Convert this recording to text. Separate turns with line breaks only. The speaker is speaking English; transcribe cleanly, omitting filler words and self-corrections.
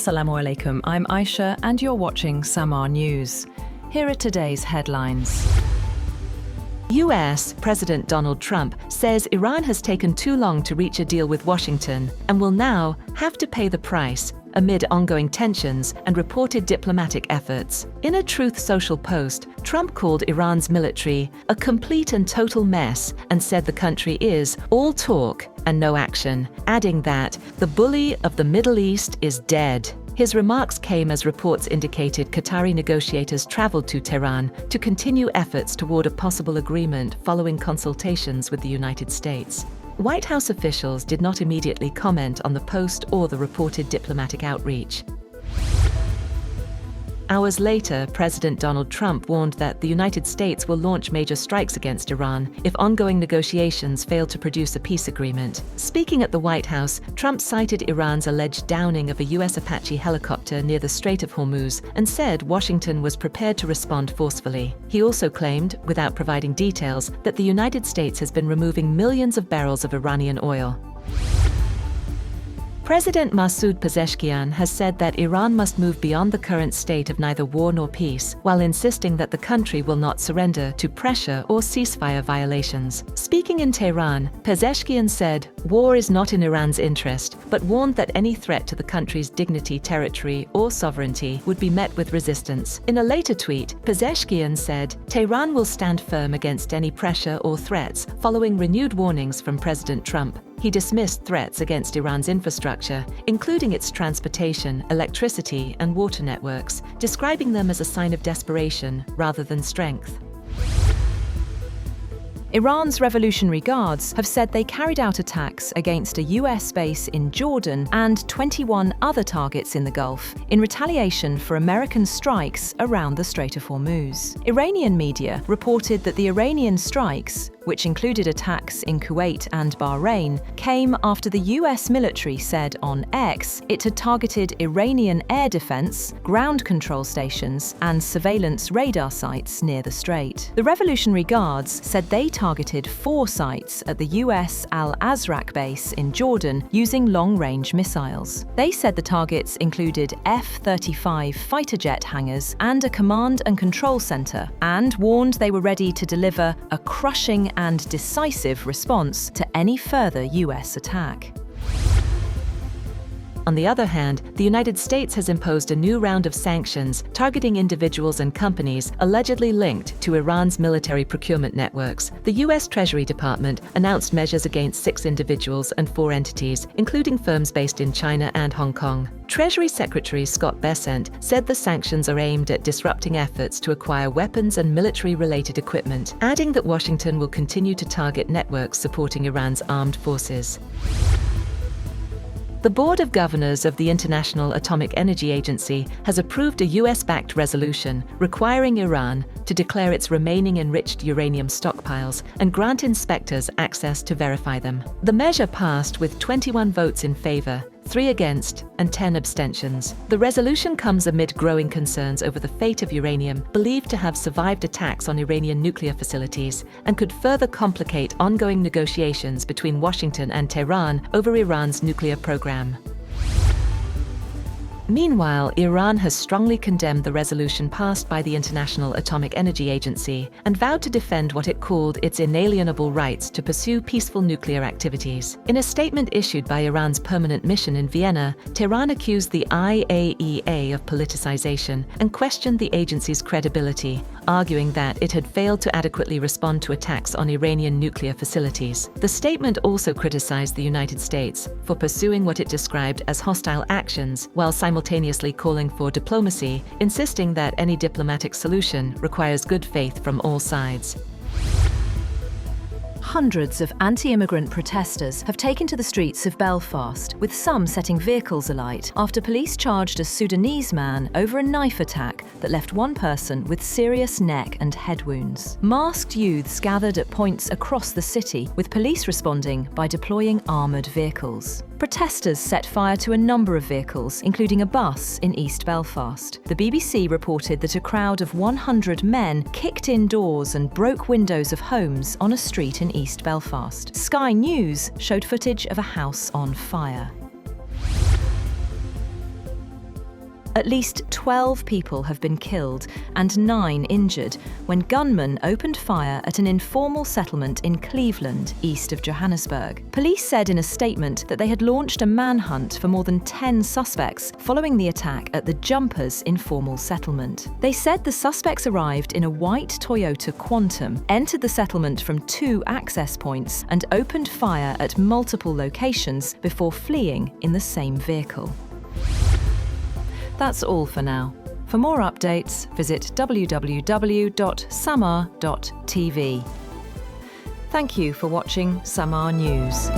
Assalamu alaikum, I'm Aisha and you're watching Samaa News. Here are today's headlines.
US President Donald Trump says Iran has taken too long to reach a deal with Washington and will now have to pay the price amid ongoing tensions and reported diplomatic efforts. In a Truth Social post, Trump called Iran's military a complete and total mess and said the country is all talk and no action, adding that the bully of the Middle East is dead. His remarks came as reports indicated Qatari negotiators traveled to Tehran to continue efforts toward a possible agreement following consultations with the United States. White House officials did not immediately comment on the post or the reported diplomatic outreach. Hours later, President Donald Trump warned that the United States will launch major strikes against Iran if ongoing negotiations fail to produce a peace agreement. Speaking at the White House, Trump cited Iran's alleged downing of a U.S. Apache helicopter near the Strait of Hormuz and said Washington was prepared to respond forcefully. He also claimed, without providing details, that the United States has been removing millions of barrels of Iranian oil. President Masoud Pezeshkian has said that Iran must move beyond the current state of neither war nor peace, while insisting that the country will not surrender to pressure or ceasefire violations. Speaking in Tehran, Pezeshkian said, "War is not in Iran's interest," but warned that any threat to the country's dignity, territory, or sovereignty would be met with resistance. In a later tweet, Pezeshkian said, "Tehran will stand firm against any pressure or threats," following renewed warnings from President Trump. He dismissed threats against Iran's infrastructure, including its transportation, electricity, and water networks, describing them as a sign of desperation rather than strength.
Iran's Revolutionary Guards have said they carried out attacks against a US base in Jordan and 21 other targets in the Gulf in retaliation for American strikes around the Strait of Hormuz. Iranian media reported that the Iranian strikes, which included attacks in Kuwait and Bahrain, came after the US military said on X it had targeted Iranian air defense, ground control stations, and surveillance radar sites near the Strait. The Revolutionary Guards said they targeted 4 sites at the US Al-Azraq base in Jordan using long-range missiles. They said the targets included F-35 fighter jet hangars and a command and control center, and warned they were ready to deliver a crushing and decisive response to any further US attack.
On the other hand, the United States has imposed a new round of sanctions targeting individuals and companies allegedly linked to Iran's military procurement networks. The U.S. Treasury Department announced measures against 6 individuals and 4 entities, including firms based in China and Hong Kong. Treasury Secretary Scott Bessent said the sanctions are aimed at disrupting efforts to acquire weapons and military-related equipment, adding that Washington will continue to target networks supporting Iran's armed forces. The Board of Governors of the International Atomic Energy Agency has approved a US-backed resolution requiring Iran to declare its remaining enriched uranium stockpiles and grant inspectors access to verify them. The measure passed with 21 votes in favor, 3 against, and 10 abstentions. The resolution comes amid growing concerns over the fate of uranium believed to have survived attacks on Iranian nuclear facilities and could further complicate ongoing negotiations between Washington and Tehran over Iran's nuclear program. Meanwhile, Iran has strongly condemned the resolution passed by the International Atomic Energy Agency and vowed to defend what it called its inalienable rights to pursue peaceful nuclear activities. In a statement issued by Iran's permanent mission in Vienna, Tehran accused the IAEA of politicization and questioned the agency's credibility, arguing that it had failed to adequately respond to attacks on Iranian nuclear facilities. The statement also criticized the United States for pursuing what it described as hostile actions while simultaneously calling for diplomacy, insisting that any diplomatic solution requires good faith from all sides.
Hundreds of anti-immigrant protesters have taken to the streets of Belfast, with some setting vehicles alight after police charged a Sudanese man over a knife attack that left one person with serious neck and head wounds. Masked youths gathered at points across the city, with police responding by deploying armoured vehicles. Protesters set fire to a number of vehicles, including a bus in East Belfast. The BBC reported that a crowd of 100 men kicked in doors and broke windows of homes on a street in East Belfast. Sky News showed footage of a house on fire. At least 12 people have been killed and 9 injured when gunmen opened fire at an informal settlement in Cleveland, east of Johannesburg. Police said in a statement that they had launched a manhunt for more than 10 suspects following the attack at the Jumpers informal settlement. They said the suspects arrived in a white Toyota Quantum, entered the settlement from 2 access points, and opened fire at multiple locations before fleeing in the same vehicle. That's all for now. For more updates, visit www.samaa.tv. Thank you for watching Samaa News.